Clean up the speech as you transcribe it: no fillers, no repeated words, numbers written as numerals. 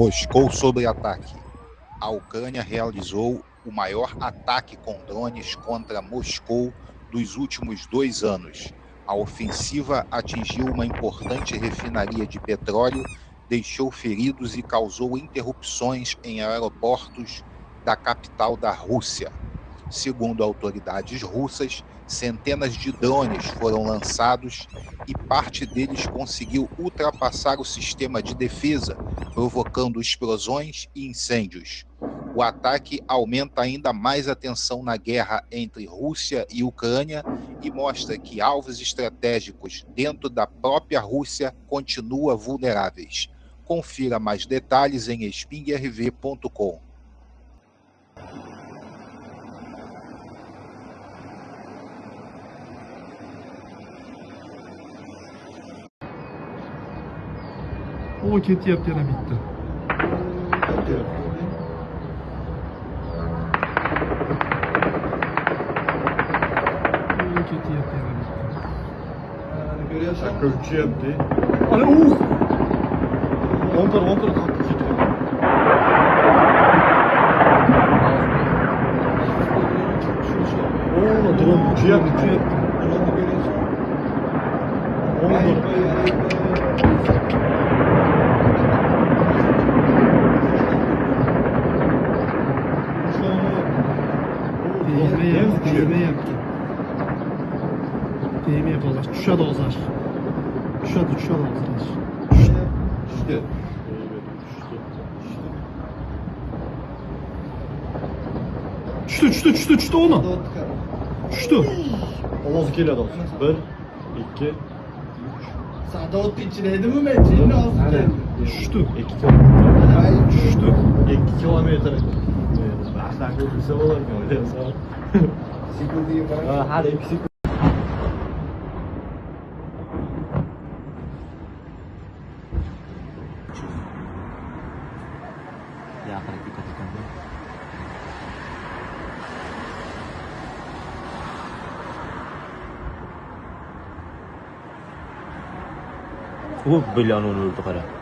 Moscou sobre ataque. A Ucrânia realizou o maior ataque com drones contra Moscou dos últimos 2 anos. A ofensiva atingiu uma importante refinaria de petróleo, deixou feridos e causou interrupções em aeroportos da capital da Rússia. Segundo autoridades russas, centenas de drones foram lançados e parte deles conseguiu ultrapassar o sistema de defesa, provocando explosões e incêndios. O ataque aumenta ainda mais a tensão na guerra entre Rússia e Ucrânia e mostra que alvos estratégicos dentro da própria Rússia continuam vulneráveis. Confira mais detalhes em spingrv.com. O ketyapti yana bitta. O ketyapti yana bitta. Ko'chyapti. Ana Ontor qattiq ketyapti. Dron uchyapti. Değmeyapti hozir. Tushadi hozir. Tushadi hozir. Tushdi. Tushdi ona. Tushdi. Ovozi keladi hozir. 1 2 Sadovatni ichida edimi men? Jinni olib keldim. Tushdi. 2 kilometr. Tushdi. 2 kilometr. Baxtdan ko'rsa bo'larkan o'ylayapsan. Har 2 sekund. U bilon uni urdi qara.